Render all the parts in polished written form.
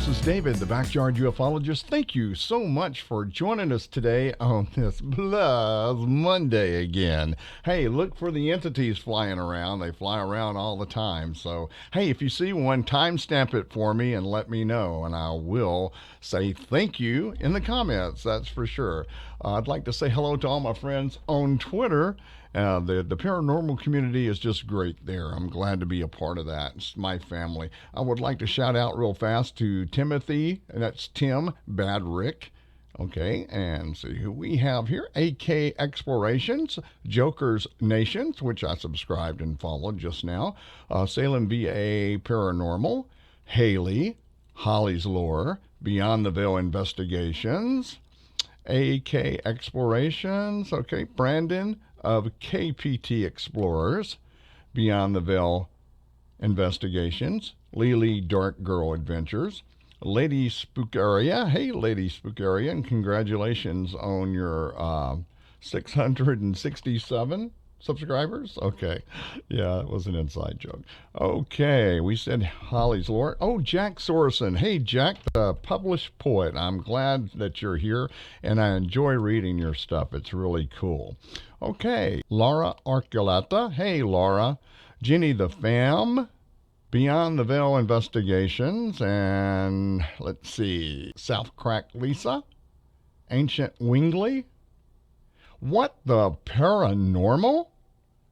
this is David, the Backyard Ufologist. Thank you so much for joining us today on this Bluzz Monday again. Hey, look for the entities flying around. They fly around all the time. So, hey, if you see one, timestamp it for me and let me know, and I will say thank you in the comments, that's for sure. I'd like to say hello to all my friends on Twitter. The paranormal community is just great there. I'm glad to be a part of that. It's my family. I would like to shout out real fast to Timothy, and that's Tim Badrick. Okay, and see who we have here. AK Explorations, Joker's Nations, which I subscribed and followed just now. Salem VA Paranormal, Haley, Holly's Lore, Beyond the Veil Investigations, AK Explorations, okay, Brandon of KPT Explorers, Beyond the Veil Investigations, Lily Dark Girl Adventures, Lady Spookaria. Hey, Lady Spookaria, and congratulations on your 667 subscribers. Okay, yeah, it was an inside joke. Okay, we said Holly's Lord. Oh, Jack Sorson. Hey, Jack, the published poet. I'm glad that you're here, and I enjoy reading your stuff. It's really cool. Okay, Laura Arculata. Hey, Laura. Jenny the Fam. Beyond the Veil Investigations, and let's see, South Crack Lisa, Ancient Wingley. What the Paranormal?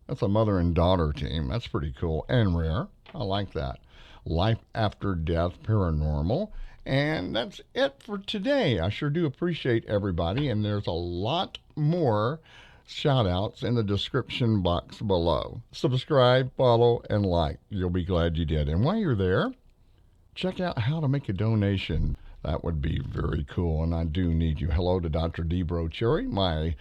That's a mother and daughter team. That's pretty cool and rare. I like that. Life After Death Paranormal. And that's it for today. I sure do appreciate everybody, and there's a lot more shout outs in the description box below. Subscribe, follow, and like. You'll be glad you did. And while you're there, check out how to make a donation. That would be very cool, and I do need you. Hello to Dr. Debro Cherry, my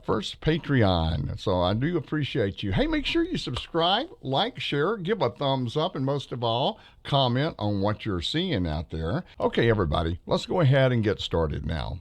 first Patreon. So I do appreciate you. Hey, make sure you subscribe, like, share, give a thumbs up, and most of all, comment on what you're seeing out there. Okay, everybody, let's go ahead and get started now.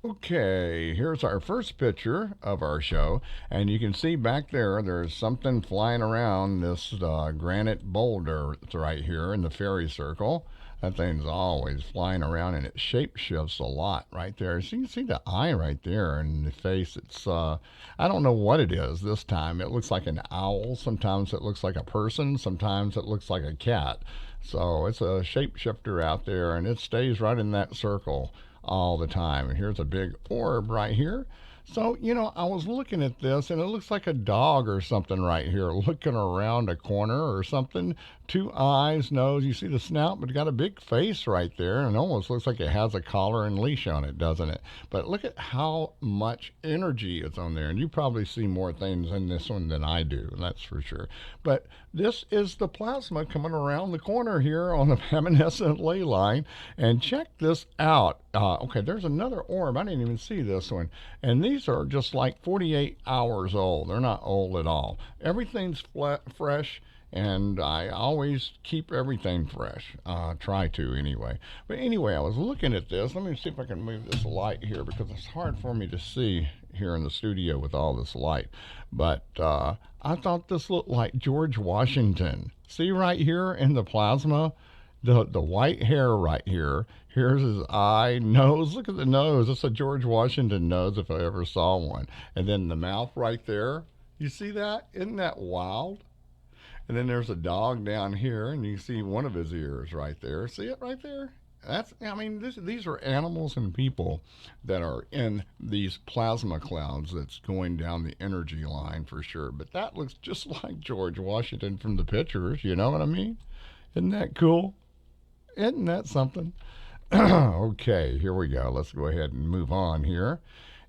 Okay, here's our first picture of our show, and you can see back there, there's something flying around this granite boulder that's right here in the fairy circle. That thing's always flying around, and it shape shifts a lot right there. So you can see the eye right there and the face. It's, I don't know what it is this time. It looks like an owl. Sometimes it looks like a person. Sometimes it looks like a cat. So it's a shapeshifter out there, and it stays right in that circle all the time. And here's a big orb right here. So, you know, I was looking at this, and it looks like a dog or something right here looking around a corner or something. Two eyes, nose. You see the snout, but it got a big face right there, and it almost looks like it has a collar and leash on it, doesn't it? But look at how much energy is on there, and you probably see more things in this one than I do, that's for sure. But this is the plasma coming around the corner here on the Hammonasset Ley Line, and check this out. Okay, there's another orb. I didn't even see this one, and these are just like 48 hours old. They're not old at all. Everything's fresh. And I always keep everything fresh. Try to anyway. But anyway, I was looking at this. Let me see if I can move this light here because it's hard for me to see here in the studio with all this light. But I thought this looked like George Washington. See right here in the plasma? The white hair right here. Here's his eye, nose. Look at the nose. It's a George Washington nose if I ever saw one. And then the mouth right there. You see that? Isn't that wild? And then there's a dog down here, and you see one of his ears right there. See it right there? That's, I mean, these are animals and people that are in these plasma clouds that's going down the energy line for sure. But that looks just like George Washington from the pictures, you know what I mean? Isn't that cool? Isn't that something? Okay, here we go. Let's go ahead and move on here.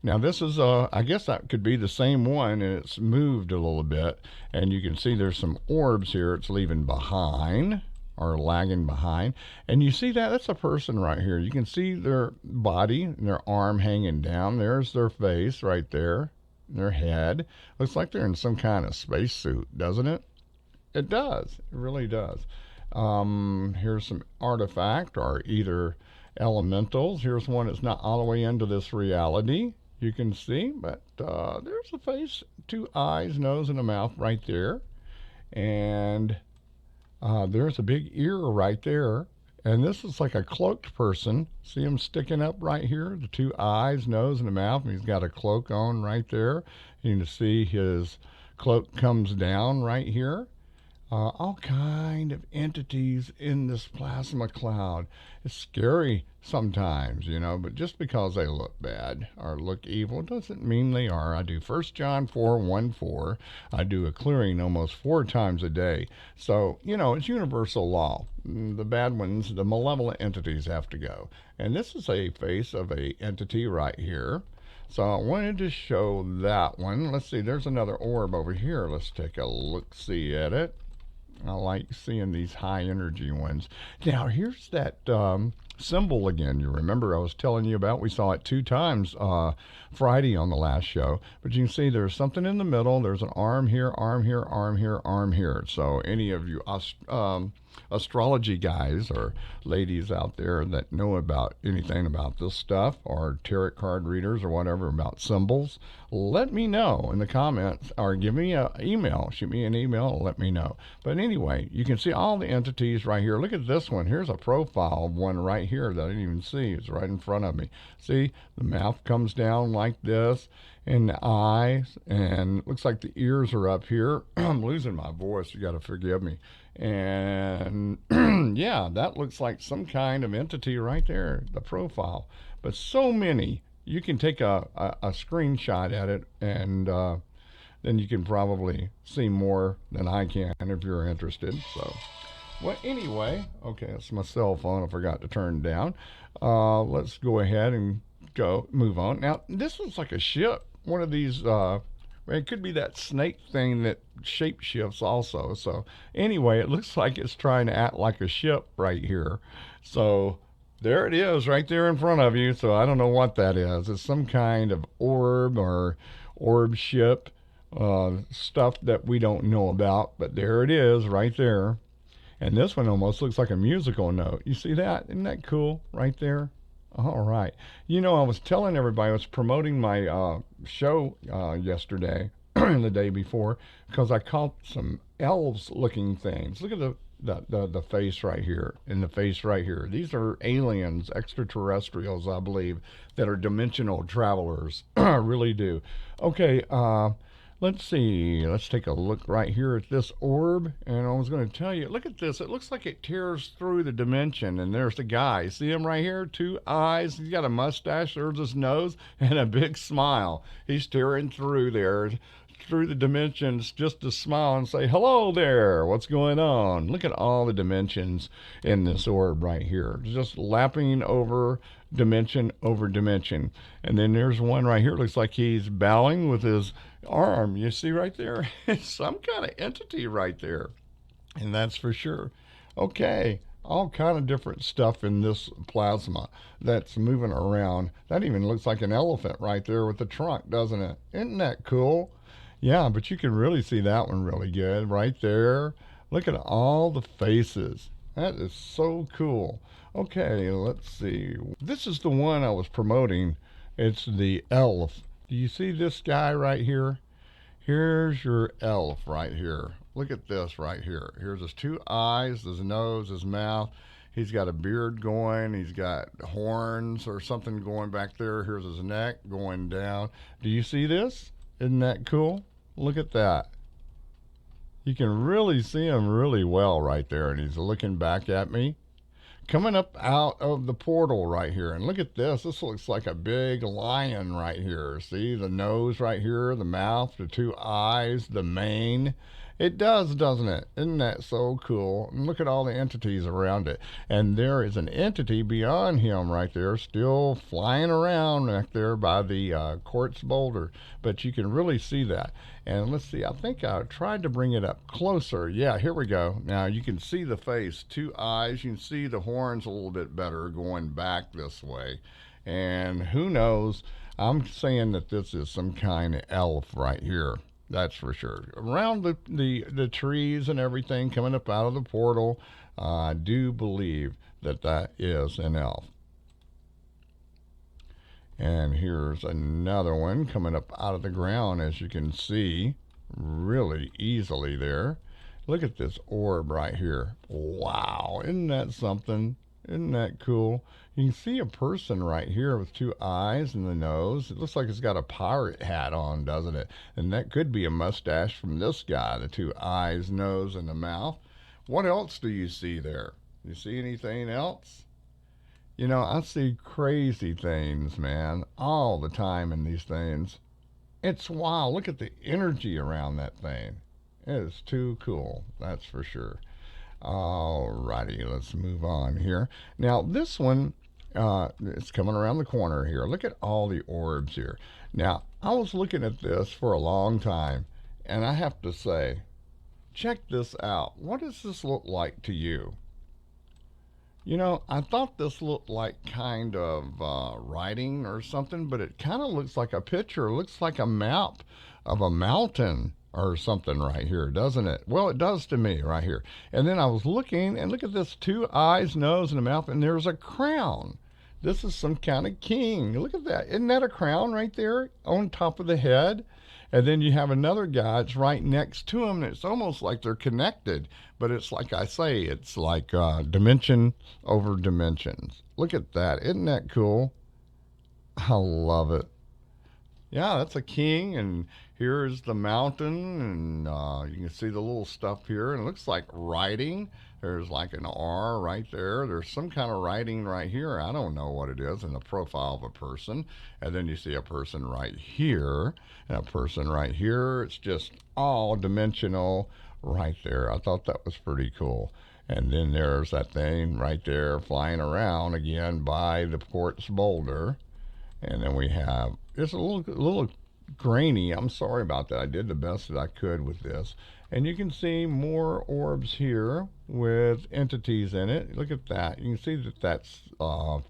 Now this is, I guess that could be the same one, and it's moved a little bit. And you can see there's some orbs here it's leaving behind, or lagging behind. And you see that? That's a person right here. You can see their body and their arm hanging down. There's their face right there, their head. Looks like they're in some kind of spacesuit, doesn't it? It does. It really does. Here's some artifact, or either elementals. Here's one that's not all the way into this reality. You can see, but there's a face, two eyes, nose, and a mouth right there. And there's a big ear right there. And this is like a cloaked person. See him sticking up right here? The two eyes, nose, and the mouth. And he's got a cloak on right there. You can see his cloak comes down right here. All kind of entities in this plasma cloud. It's scary sometimes, but just because they look bad or look evil doesn't mean they are. I do 1 John 4:1-4. I do a clearing almost 4 times a day. So, it's universal law. The bad ones, the malevolent entities have to go. And this is a face of a entity right here. So I wanted to show that one. Let's see, there's another orb over here. Let's take a look-see at it. I like seeing these high energy ones. Now, here's that symbol again. You remember I was telling you about? We saw it 2 times Friday on the last show. But you can see there's something in the middle. There's an arm here, arm here, arm here, arm here. So any of you astrology guys or ladies out there that know about anything about this stuff, or tarot card readers or whatever about symbols, let me know in the comments, or give me an email. Shoot me an email, let me know. But anyway, you can see all the entities right here. Look at this one. Here's a profile of one right here that I didn't even see. It's right in front of me. See, the mouth comes down like this, and the eyes, and looks like the ears are up here. I'm losing my voice, you got to forgive me. And yeah, that looks like some kind of entity right there, the profile. But so many, you can take a screenshot at it, and then you can probably see more than I can if you're interested. So, well, anyway, okay, that's my cell phone. I forgot to turn it down. Let's go ahead and move on. Now, this looks like a ship. One of these, it could be that snake thing that shape shifts also. So anyway, it looks like it's trying to act like a ship right here. So there it is right there in front of you. So I don't know what that is. It's some kind of orb or orb ship stuff that we don't know about. But there it is right there. And this one almost looks like a musical note. You see that? Isn't that cool right there? All right. I was telling everybody, I was promoting my show yesterday and the day before, because I caught some elves looking things. Look at the face right here and the face right here. These are aliens, extraterrestrials, I believe, that are dimensional travelers. I really do. Okay, let's see. Let's take a look right here at this orb. And I was going to tell you, look at this. It looks like it tears through the dimension. And there's the guy. See him right here? 2 eyes. He's got a mustache. There's his nose and a big smile. He's tearing through there, through the dimensions, just to smile and say, hello there. What's going on? Look at all the dimensions in this orb right here. Just lapping over dimension over dimension. And then there's one right here. Looks like he's bowing with his arm. You see right there? It's some kind of entity right there. And that's for sure. Okay. All kind of different stuff in this plasma that's moving around. That even looks like an elephant right there with the trunk, doesn't it? Isn't that cool? Yeah, but you can really see that one really good right there. Look at all the faces. That is so cool. Okay, let's see. This is the one I was promoting. It's the elf. Do you see this guy right here? Here's your elf right here. Look at this right here. Here's his 2 eyes, his nose, his mouth. He's got a beard going. He's got horns or something going back there. Here's his neck going down. Do you see this? Isn't that cool? Look at that. You can really see him really well right there. And he's looking back at me. Coming up out of the portal right here. And look at this. This looks like a big lion right here. See the nose right here, the mouth, the 2 eyes, the mane. It does, doesn't it? Isn't that so cool? And look at all the entities around it. And there is an entity beyond him right there, still flying around back there by the quartz boulder. But you can really see that. And let's see, I think I tried to bring it up closer. Yeah, here we go. Now you can see the face, 2 eyes. You can see the horns a little bit better going back this way. And who knows? I'm saying that this is some kind of elf right here. That's for sure. Around the trees and everything coming up out of the portal, I do believe that that is an elf. And here's another one coming up out of the ground, as you can see, really easily there. Look at this orb right here. Wow, isn't that something? Isn't that cool? You can see a person right here with two eyes and the nose. It looks like it's got a pirate hat on, doesn't it? And that could be a mustache from this guy, the two eyes, nose, and the mouth. What else do you see there? You see anything else? You know, I see crazy things, man, all the time in these things. It's wild. Look at the energy around that thing. It is too cool, that's for sure. Alrighty, let's move on here. Now, this one, it's coming around the corner here. Look at all the orbs here. Now, I was looking at this for a long time, and I have to say, check this out. What does this look like to you? You know, I thought this looked like kind of writing or something, but it kind of looks like a picture. It looks like a map of a mountain or something right here, doesn't it? Well, it does to me right here. And then I was looking, and look at this, two eyes, nose, and a mouth, and there's a crown. This is some kind of king. Look at that. Isn't that a crown right there on top of the head? And then you have another guy, it's right next to him, and it's almost like they're connected. But it's like I say, it's like dimension over dimensions. Look at that. Isn't that cool? I love it. Yeah, that's a king, and here's the mountain, and you can see the little stuff here, and it looks like writing. There's like an R right there. There's some kind of writing right here. I don't know what it is in the profile of a person. And then you see a person right here, and a person right here. It's just all dimensional right there. I thought that was pretty cool. And then there's that thing right there flying around again by the quartz boulder. And then we have, it's a little grainy. I'm sorry about that. I did the best that I could with this. And you can see more orbs here with entities in it. Look at that. You can see that that's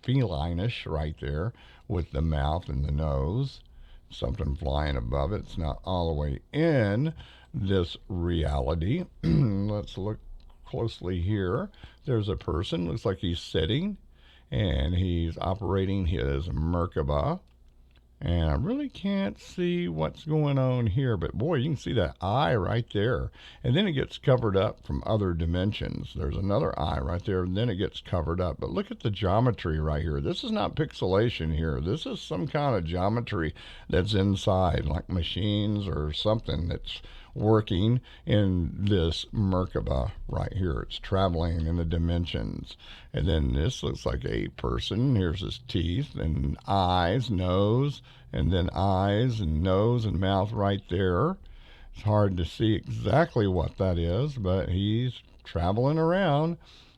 feline-ish right there with the mouth and the nose. Something flying above it. It's not all the way in this reality. Let's look closely here. There's a person. Looks like he's sitting, and he's operating his Merkaba. And I really can't see what's going on here, but boy, you can see that eye right there. And then it gets covered up from other dimensions. There's another eye right there, and then it gets covered up. But look at the geometry right here. This is not pixelation here. This is some kind of geometry that's inside, like machines or something that's working in this Merkaba right here. It's traveling in the dimensions. And then this looks like a person. Here's his teeth and eyes, nose, and then eyes and nose and mouth right there. It's hard to see exactly what that is, but he's traveling around.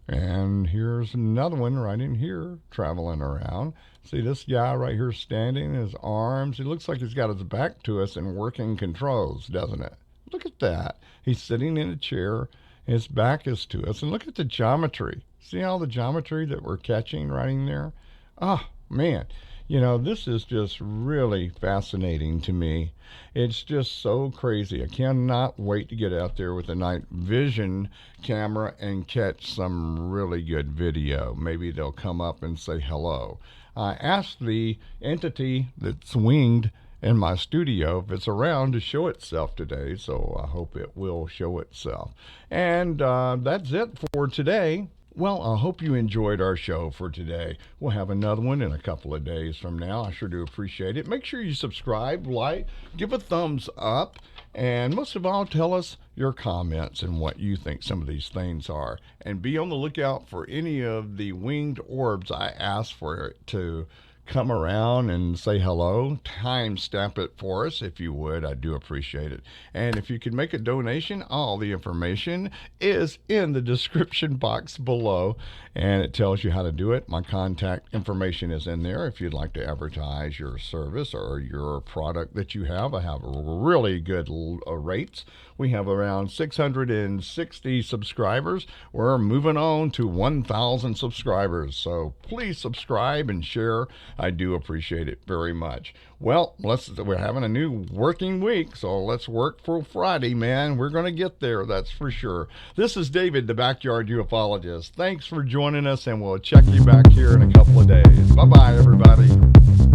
And here's another one right in here traveling around. See this guy right here standing, his arms. He looks like he's got his back to us and working controls, doesn't it? Look at that. He's sitting in a chair. His back is to us. And look at the geometry. See all the geometry that we're catching right in there? Oh, man. You know, this is just really fascinating to me. It's just so crazy. I cannot wait to get out there with a night vision camera and catch some really good video. Maybe they'll come up and say hello. I asked the entity that's winged in my studio if it's around to show itself today, so I hope it will show itself. And that's it for today. Well, I hope you enjoyed our show for today. We'll have another one in a couple of days from now. I sure do appreciate it. Make sure you subscribe, like, give a thumbs up, and most of all, tell us your comments and what you think some of these things are. And be on the lookout for any of the winged orbs I asked for it to come around and say hello. Timestamp it for us if you would. I do appreciate it. And if you could make a donation, all the information is in the description box below, and it tells you how to do it. My contact information is in there if you'd like to advertise your service or your product that you have. I have really good rates. We have around 660 subscribers. We're moving on to 1,000 subscribers. So please subscribe and share. I do appreciate it very much. Well, we're having a new working week, so let's work for Friday, man. We're going to get there, that's for sure. This is David, the Backyard Ufologist. Thanks for joining us, and we'll check you back here in a couple of days. Bye-bye, everybody.